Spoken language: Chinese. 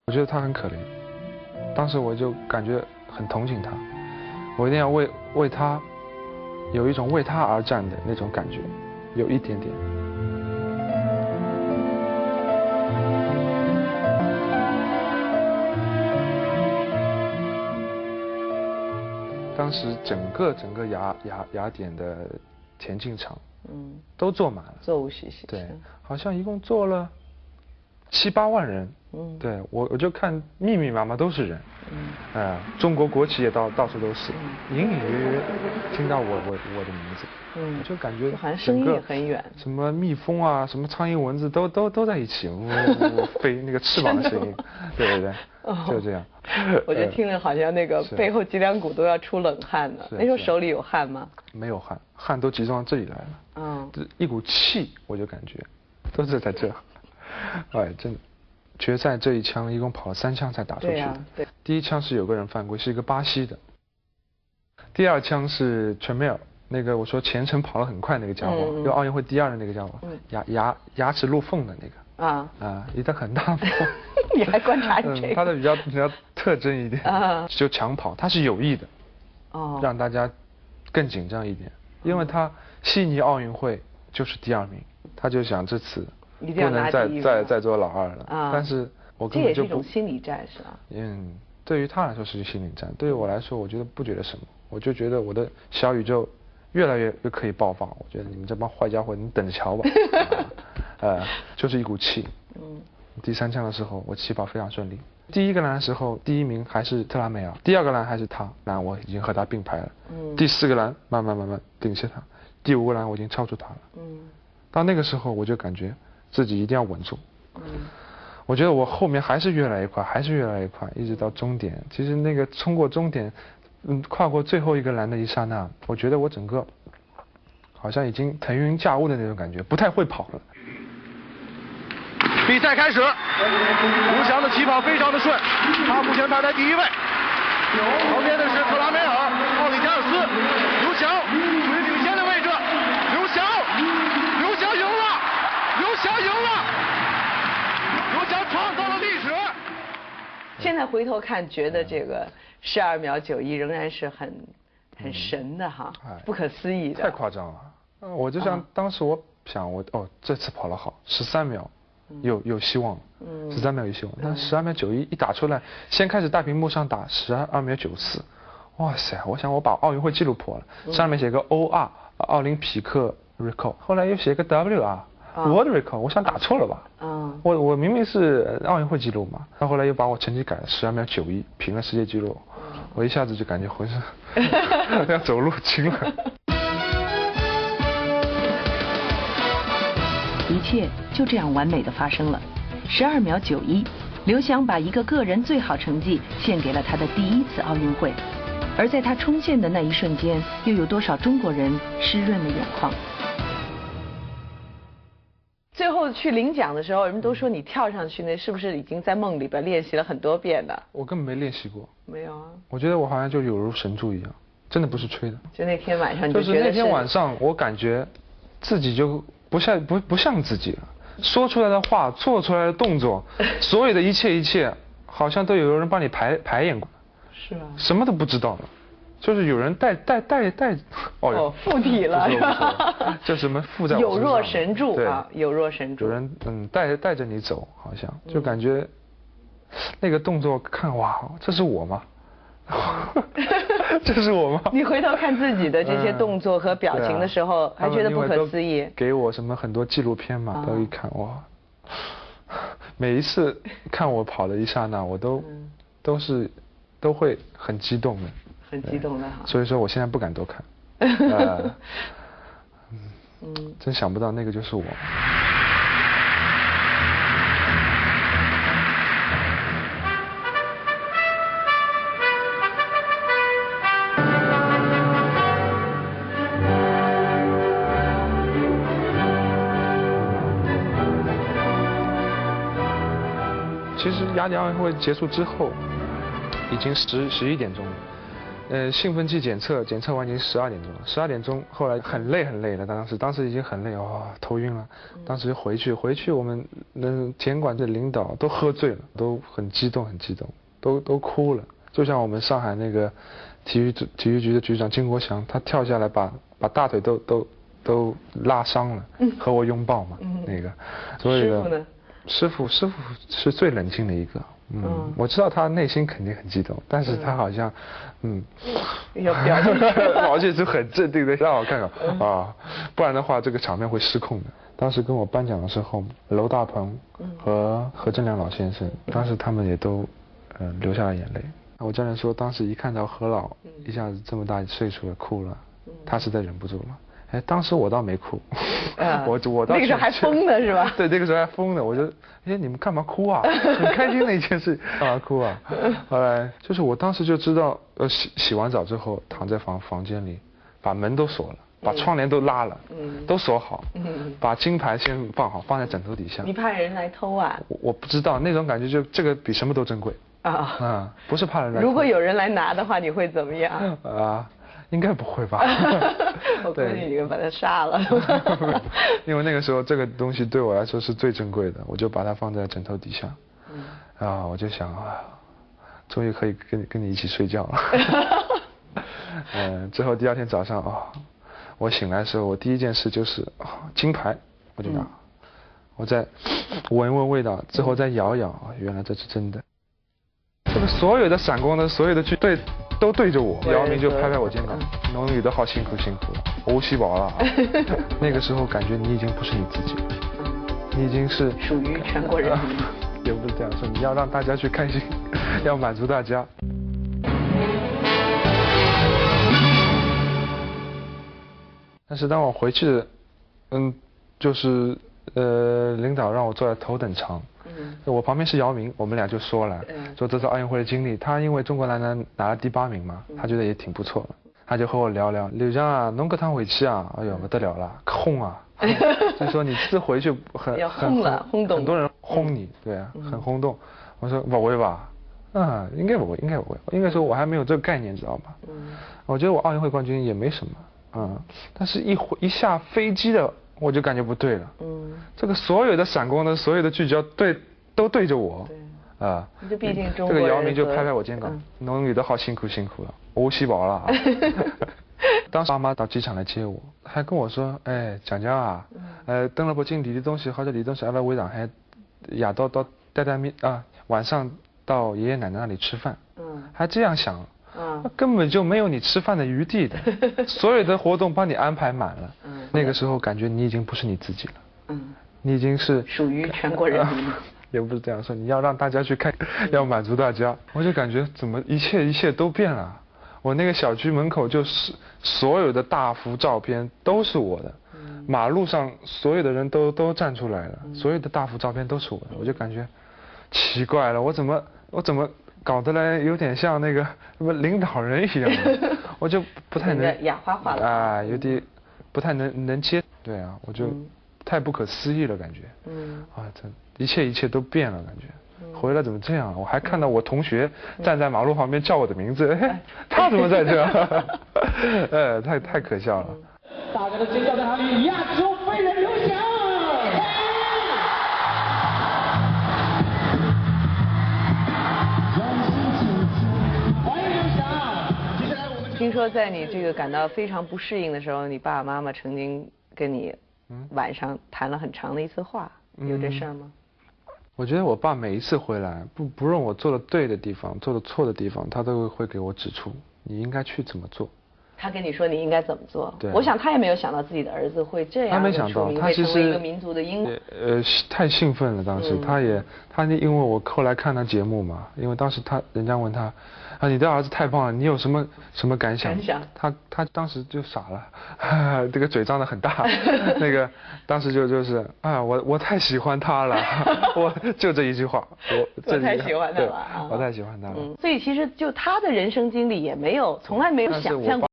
我觉得他很可怜，当时我就感觉很同情他，我一定要为他有一种为他而战的那种感觉，有一点点。当时整个雅典的田径场，都坐满了，座无虚席。对，好像一共坐了7、8万人。对我就看密密麻麻都是人。中国国旗也到处都是，隐隐约约听到我的名字。我就感觉好像声音也很远。什么蜜蜂啊，什么苍蝇蚊子都在一起，飞那个翅膀的声音。对，就这样。我就听着好像那个背后脊梁骨都要出冷汗了。那时候手里有汗吗？没有汗，汗都集中到这里来了。一股气我就感觉都是在这。哎，真的。决赛这一枪一共跑了3枪才打出去的。对。第一枪是有个人犯规，是一个巴西的。第二枪是 Tremel， 那个我说前程跑得很快那个家伙，就奥运会第2的那个家伙，牙齿露缝的那个。一个很大的缝。你还观察这个？他的比较特征一点。就抢跑，他是有意的。让大家更紧张一点，因为他悉尼奥运会就是第2名，他就想这次。不能再做老2了。但是我根本就不。这也是一种心理战，是吧？对于他来说是心理战，对于我来说，我觉得不觉得什么，我就觉得我的小宇宙越来越可以爆发。我觉得你们这帮坏家伙，你们等着瞧吧。就是一股气。第3枪的时候，我起跑非常顺利。第1个栏的时候，第1名还是特拉梅尔，第2个栏还是他，栏我已经和他并排了。第4个栏慢慢领先他，第5个栏我已经超出他了。到那个时候我就感觉。自己一定要稳住。我觉得我后面还是越来越快，一直到终点。其实那个冲过终点，跨过最后一个栏的一刹那，我觉得我整个好像已经腾云驾雾的那种感觉，不太会跑了。比赛开始，刘翔的起跑非常的顺，他目前排在第1位。旁边的是特拉梅尔、奥里加尔斯，刘翔处于领先的位置，刘翔赢了。刘翔创造了历史。现在回头看，觉得这个12秒91仍然是很神的哈，不可思议的。太夸张了。我就像当时我想这次跑得好，13秒有希望，13秒有希望。但12秒91一打出来，先开始大屏幕上打12秒94，哇塞！我想我把奥运会纪录破了，上面写个 OR 奥林匹克 record， 后来又写个 WR。World record， 我想打错了吧？我明明是奥运会纪录嘛，他后来又把我成绩改了12秒91，平了世界纪录，我一下子就感觉浑身要走路轻了。一切就这样完美的发生了，12秒91，刘翔把一个个人最好成绩献给了他的第1次奥运会，而在他冲线的那一瞬间，又有多少中国人湿润了眼眶？最后去领奖的时候，人们都说你跳上去那是不是已经在梦里边练习了很多遍了？我根本没练习过。没有啊。我觉得我好像就有如神助一样，真的不是吹的。就那天晚上你就是那天晚上，我感觉自己就不像自己了，说出来的话，做出来的动作，所有的一切，好像都有人帮你排演过。是啊。什么都不知道了。就是有人带附体了是吧？这什么附在我有若神助啊，有若神助。有人带着你走，好像就感觉那个动作看哇，这是我吗？这是我吗？你回头看自己的这些动作和表情的时候，还觉得不可思议。给我什么很多纪录片嘛，都一看哇，每一次看我跑的一刹那，我都会很激动的。很激动的哈，所以说我现在不敢多看，真想不到那个就是我。其实雅典奥运会结束之后，已经11点钟了。兴奋剂检测完已经12点钟了，12点钟后来很累了，当时已经很累，头晕了，当时回去我们体育馆的领导都喝醉了，都很激动，都哭了，就像我们上海那个体育局的局长金国祥，他跳下来把大腿都拉伤了，和我拥抱嘛，那个，所以师傅呢？师傅是最冷静的一个。我知道他内心肯定很激动，但是他好像，要表现出很镇定的让我看看啊，不然的话这个场面会失控的。当时跟我颁奖的时候，娄大鹏和何正良老先生，当时他们也都流下了眼泪。我教练说，当时一看到何老一下子这么大岁数了哭了，他实在忍不住了。哎，当时我倒没哭，我倒那个时候还疯呢是吧？对，那个时候还疯呢，我就哎你们干嘛哭啊？很开心的一件事，干嘛哭啊？后来就是我当时就知道，洗完澡之后躺在房间里，把门都锁了，把窗帘都拉了，都锁好，把金牌先放好，放在枕头底下。你怕人来偷啊？我不知道那种感觉，就这个比什么都珍贵啊！不是怕人来偷。如果有人来拿的话，你会怎么样？应该不会吧？我估计你会把他杀了。因为那个时候这个东西对我来说是最珍贵的，我就把它放在枕头底下。我就想终于可以跟你一起睡觉了。之后第二天早上我醒来的时候，我第一件事就是金牌，我就拿，我再闻味道，之后再摇，原来这是真的。这个所有的闪光灯，所有的都对着我，姚明就拍我肩膀，农女的好辛苦了，欧西宝了。那个时候感觉你已经不是你自己了，你已经是属于全国人民。也不是这样说，你要让大家去开心，要满足大家。但是当我回去就是领导让我坐在头等舱。我旁边是姚明，我们俩就说了，说这次奥运会的经历，他因为中国男篮拿了第8名嘛，他觉得也挺不错的，他就和我聊刘翔啊，侬这趟回去啊，哎呦不得了了，轰啊，就说你这次回去轰动，很多人轰你，对啊，很轰动。我说不会吧，应该不会，应该说我还没有这个概念，知道吧？我觉得我奥运会冠军也没什么，但是一下飞机的。我就感觉不对了，这个所有的闪光灯，所有的聚焦都对着我，这毕竟中国人。这个姚明就拍我肩膀，农女的好辛苦了，欧西宝了。当时爸妈到机场来接我，还跟我说，哎，蒋蒋啊，登了北京你的东西或者你的东西要不要回上海，夜到待面晚上到爷爷奶奶那里吃饭，还这样想。根本就没有你吃饭的余地的，所有的活动帮你安排满了。那个时候感觉你已经不是你自己了，你已经是属于全国人民。也不是这样说，你要让大家去看，要满足大家。我就感觉怎么一切都变了。我那个小区门口就是所有的大幅照片都是我的，马路上所有的人都站出来了，所有的大幅照片都是我的，我就感觉奇怪了，我怎么搞得来有点像那个什么领导人一样的，我就不太能哑花化了有点不太能接，对啊，我就太不可思议了感觉，这一切都变了感觉，回来怎么这样？我还看到我同学站在马路旁边叫我的名字，他怎么在这？太可笑了。大家的尖叫在哪里？亚洲飞人刘翔。听说在你这个感到非常不适应的时候，你爸爸妈妈曾经跟你晚上谈了很长的一次话，有这事儿吗？我觉得我爸每一次回来，不论我做的对的地方，做的错的地方，他都会给我指出，你应该去怎么做。他跟你说你应该怎么做？对，我想他也没有想到自己的儿子会这样，他没想到，他其实一个民族的英雄。太兴奋了，当时他因为我后来看他节目嘛，因为当时人家问他，你的儿子太棒了，你有什么感想？他当时就傻了，这个嘴张得很大，那个当时就是我太喜欢他了，我就这一句话，我太喜欢他了，我太喜欢他了。所以其实就他的人生经历也从来没有想象过。